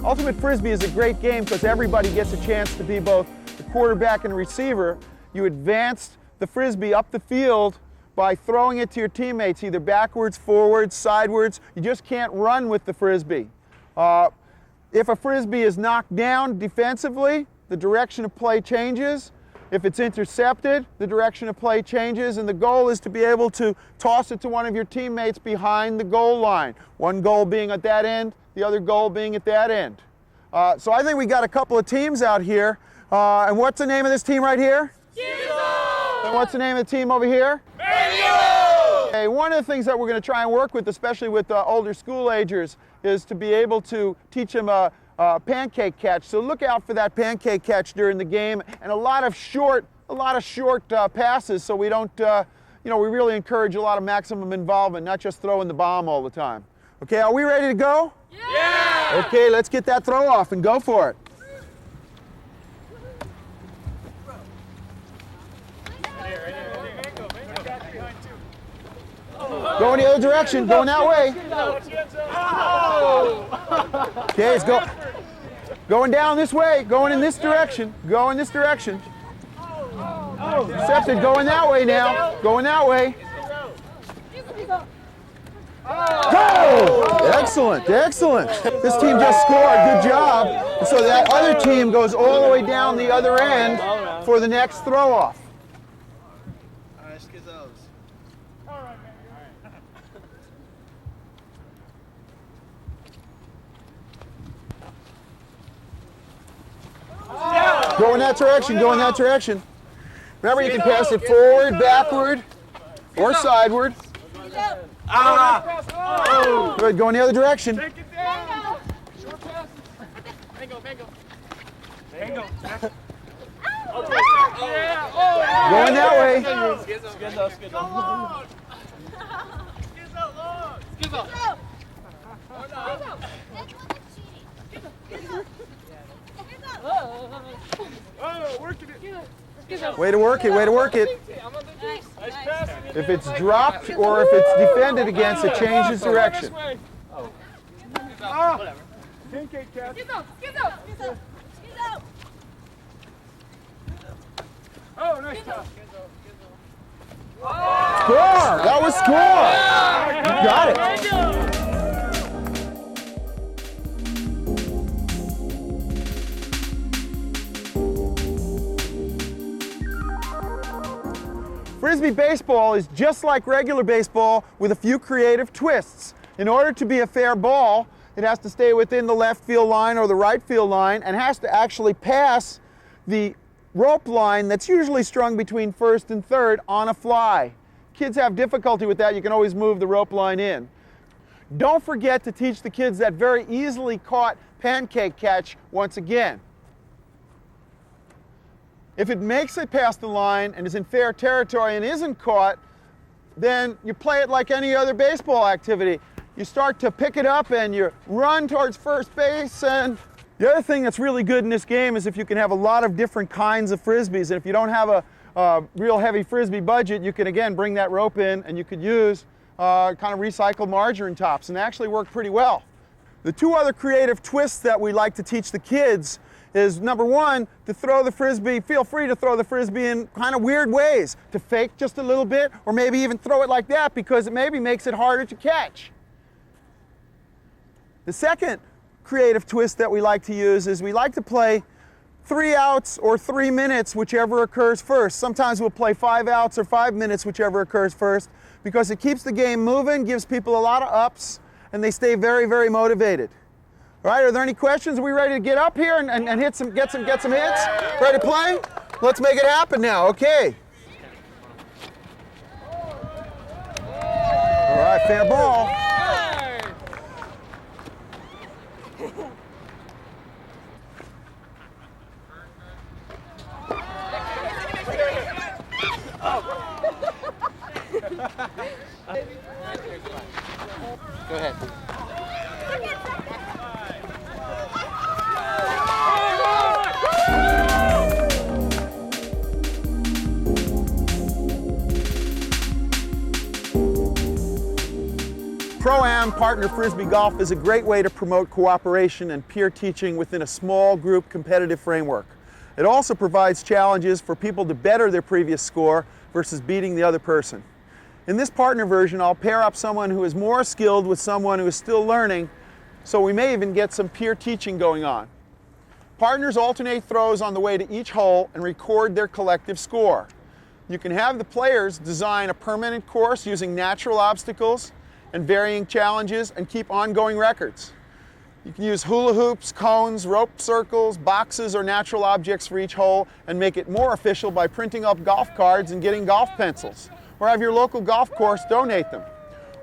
Ultimate Frisbee is a great game because everybody gets a chance to be both the quarterback and receiver. You advance the Frisbee up the field by throwing it to your teammates, either backwards, forwards, sidewards. You just can't run with the Frisbee. If a Frisbee is knocked down defensively, the direction of play changes. If it's intercepted, the direction of play changes, and the goal is to be able to toss it to one of your teammates behind the goal line. One goal being at that end, the other goal being at that end. So I think we got a couple of teams out here. And what's the name of this team right here? And what's the name of the team over here? Okay, one of the things that we're going to try and work with, especially with older school agers, is to be able to teach them a pancake catch. So look out for that pancake catch during the game, and a lot of short passes, so we don't, we really encourage a lot of maximum involvement, not just throwing the bomb all the time. Okay, are we ready to go? Yeah! Okay, let's get that throw off and go for it. Going the other direction, going that way. Okay, it's going down this way, going in this direction, go in this direction. Intercepted, going that way now, going that way. Go! Excellent, excellent. This team just scored, good job. And so that other team goes all the way down the other end for the next throw off. Go in that direction, go in that direction. Remember, you can pass it forward, backward, or sideward. Good, go in the other direction. Take it down. Short pass. Mango. Going that way. Way to work it, way to work it. If it's dropped or if it's defended against, it changes direction. Pancake catch. Oh, nice toss. Score! That was score! You got it. Frisbee baseball is just like regular baseball with a few creative twists. In order to be a fair ball, it has to stay within the left field line or the right field line and has to actually pass the rope line that's usually strung between first and third on a fly. Kids have difficulty with that. You can always move the rope line in. Don't forget to teach the kids that very easily caught pancake catch once again. If it makes it past the line and is in fair territory and isn't caught, then you play it like any other baseball activity. You start to pick it up and you run towards first base. And the other thing that's really good in this game is if you can have a lot of different kinds of Frisbees. And if you don't have a real heavy Frisbee budget, you can again bring that rope in and you could use kind of recycled margarine tops, and they actually work pretty well. The two other creative twists that we like to teach the kids is, number one, to throw the Frisbee, feel free to throw the Frisbee in kind of weird ways, to fake just a little bit, or maybe even throw it like that because it maybe makes it harder to catch. The second creative twist that we like to use is we like to play 3 outs or 3 minutes, whichever occurs first. Sometimes we'll play 5 outs or 5 minutes, whichever occurs first, because it keeps the game moving, gives people a lot of ups, and they stay very, very motivated. All right, are there any questions? Are we ready to get up here and get some hits? Ready to play? Let's make it happen now, okay. All right, fair ball. Go ahead. Pro-Am partner Frisbee golf is a great way to promote cooperation and peer teaching within a small group competitive framework. It also provides challenges for people to better their previous score versus beating the other person. In this partner version, I'll pair up someone who is more skilled with someone who is still learning, so we may even get some peer teaching going on. Partners alternate throws on the way to each hole and record their collective score. You can have the players design a permanent course using natural obstacles and varying challenges and keep ongoing records. You can use hula hoops, cones, rope circles, boxes, or natural objects for each hole and make it more official by printing up golf cards and getting golf pencils. Or have your local golf course donate them.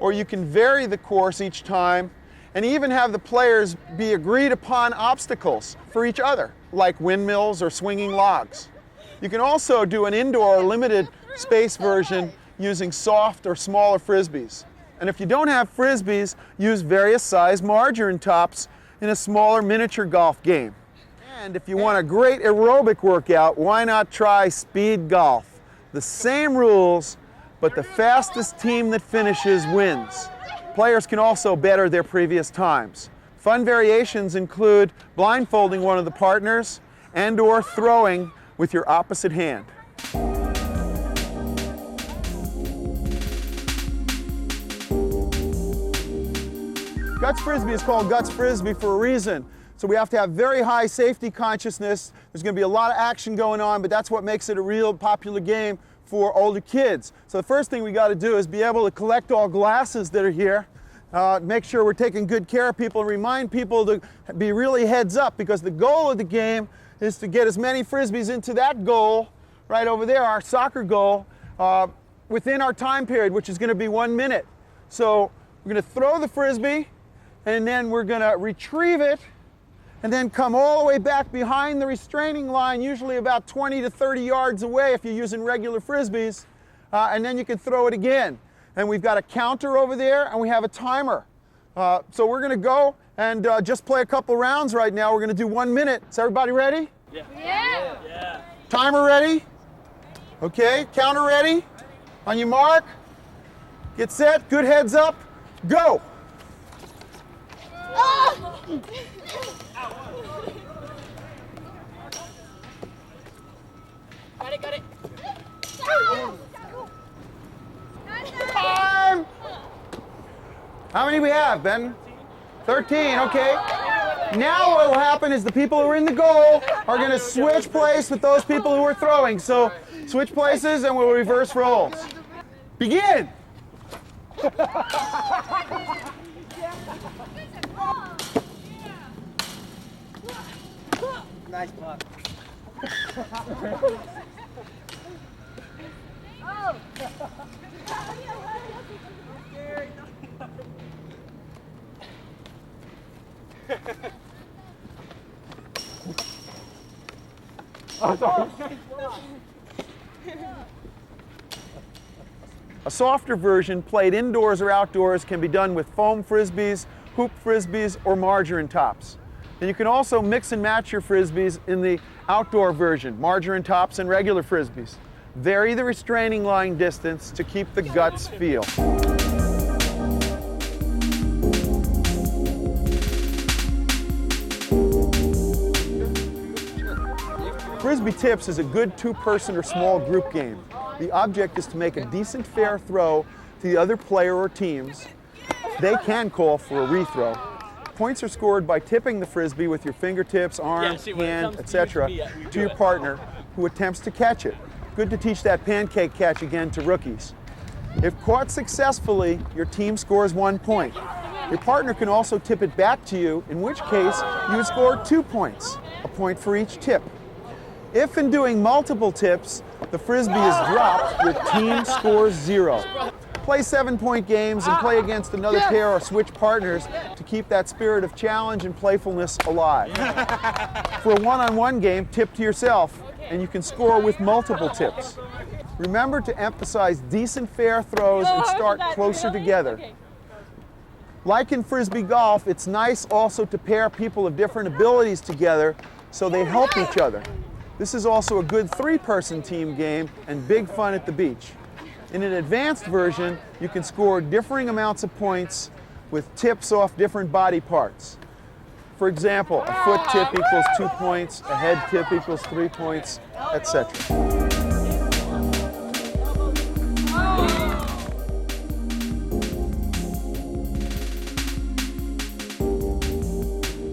Or you can vary the course each time and even have the players be agreed upon obstacles for each other, like windmills or swinging logs. You can also do an indoor or limited space version using soft or smaller frisbees. And if you don't have frisbees, use various size margarine tops in a smaller miniature golf game. And if you want a great aerobic workout, why not try speed golf? The same rules, but the fastest team that finishes wins. Players can also better their previous times. Fun variations include blindfolding one of the partners and/or throwing with your opposite hand. Guts Frisbee is called Guts Frisbee for a reason. So we have to have very high safety consciousness. There's going to be a lot of action going on, but that's what makes it a real popular game for older kids. So the first thing we got to do is be able to collect all glasses that are here, make sure we're taking good care of people, remind people to be really heads up, because the goal of the game is to get as many frisbees into that goal right over there, our soccer goal, within our time period, which is going to be 1 minute. So we're going to throw the frisbee, and then we're going to retrieve it, and then come all the way back behind the restraining line, usually about 20 to 30 yards away if you're using regular frisbees, and then you can throw it again. And we've got a counter over there, and we have a timer. So we're going to go and just play a couple rounds right now. We're going to do 1 minute. Is everybody ready? Yeah. Yeah. Timer ready? Okay, counter ready? On your mark, get set, good heads up, go! Oh! Got it. Time! How many we have, Ben? 13, okay. Now what will happen is the people who are in the goal are going to switch place with those people who are throwing. So switch places and we'll reverse roles. Begin! Nice puck. A softer version, played indoors or outdoors, can be done with foam frisbees, hoop frisbees, or margarine tops. And you can also mix and match your frisbees in the outdoor version, margarine tops and regular frisbees. Vary the restraining line distance to keep the guts feel. Frisbee tips is a good two-person or small group game. The object is to make a decent fair throw to the other player or teams. They can call for a rethrow. Points are scored by tipping the frisbee with your fingertips, arms, hand, etc. to your partner who attempts to catch it. Good to teach that pancake catch again to rookies. If caught successfully, your team scores 1 point. Your partner can also tip it back to you, in which case you would score 2 points, a point for each tip. If in doing multiple tips, the frisbee is dropped, your team scores 0. Play 7-point games and play against another pair or switch partners to keep that spirit of challenge and playfulness alive. For a one-on-one game, tip to yourself, and you can score with multiple tips. Remember to emphasize decent fair throws and start closer together. Like in frisbee golf, it's nice also to pair people of different abilities together so they help each other. This is also a good 3-person team game and big fun at the beach. In an advanced version, you can score differing amounts of points with tips off different body parts. For example, a foot tip equals 2 points, a head tip equals 3 points, etc.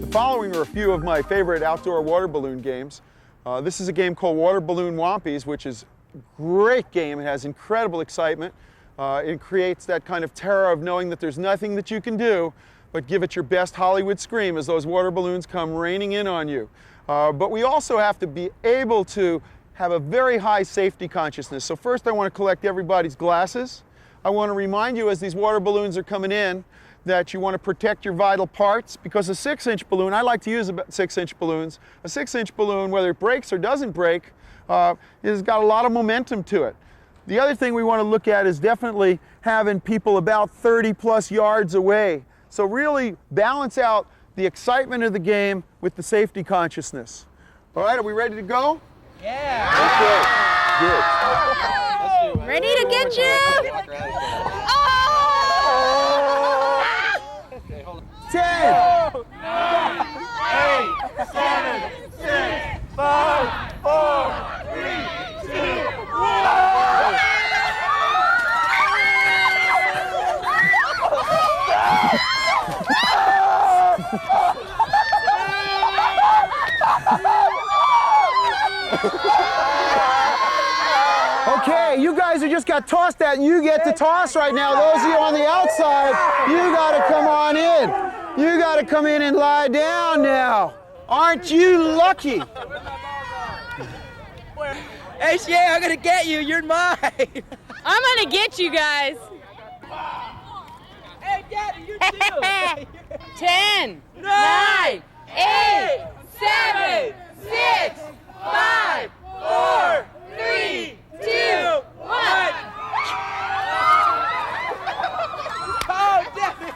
The following are a few of my favorite outdoor water balloon games. This is a game called Water Balloon Whompies, which is a great game. It has incredible excitement. It creates that kind of terror of knowing that there's nothing that you can do but give it your best Hollywood scream as those water balloons come raining in on you. But we also have to be able to have a very high safety consciousness. So first I want to collect everybody's glasses. I want to remind you as these water balloons are coming in that you want to protect your vital parts, because a 6-inch balloon, I like to use about 6-inch balloons, a 6-inch balloon, whether it breaks or doesn't break, has got a lot of momentum to it. The other thing we want to look at is definitely having people about 30 plus yards away. So really balance out the excitement of the game with the safety consciousness. All right, are we ready to go? Yeah. Okay, good. Ready to get you? Oh! 10, 8, 7, 6, 5, 4, 3, 2, 1. Okay, you guys who just got tossed at, and you get to toss right now. Those of you on the outside, you got to come on in. You got to come in and lie down now. Aren't you lucky? Hey, Shay, I'm gonna get you. You're mine. I'm gonna get you guys. Hey, Daddy, you too. 10, 9, 8, 7, 6, 5, 4, 3, 2, 1. Oh, Daddy.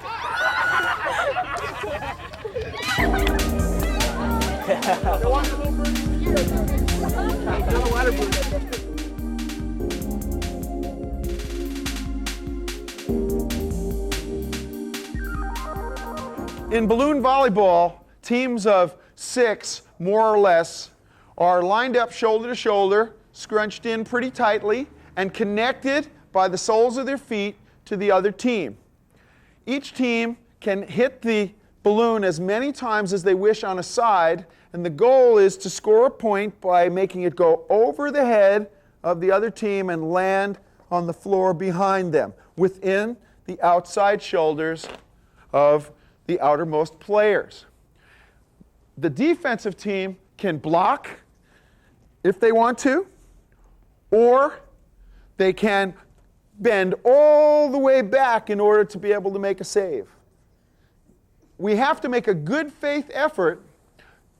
In balloon volleyball, teams of 6, more or less, are lined up shoulder to shoulder, scrunched in pretty tightly, and connected by the soles of their feet to the other team. Each team can hit the balloon as many times as they wish on a side, and the goal is to score a point by making it go over the head of the other team and land on the floor behind them, within the outside shoulders of the outermost players. The defensive team can block if they want to, or they can bend all the way back in order to be able to make a save. We have to make a good faith effort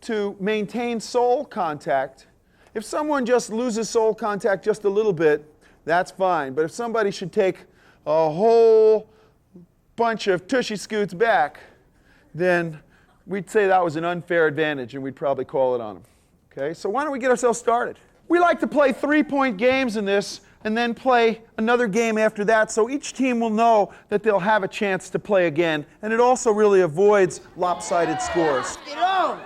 to maintain sole contact. If someone just loses sole contact just a little bit, that's fine. But if somebody should take a whole bunch of tushy scoots back, then we'd say that was an unfair advantage and we'd probably call it on them. Okay, so why don't we get ourselves started? We like to play 3-point games in this and then play another game after that, so each team will know that they'll have a chance to play again, and it also really avoids lopsided scores. Get on.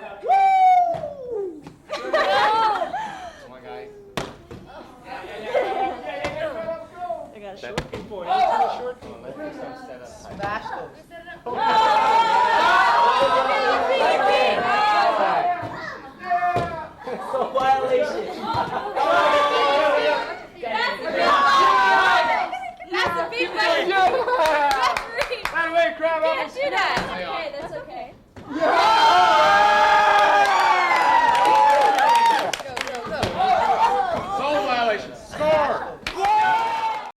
That's a big one. By the way, crab, Can't do that.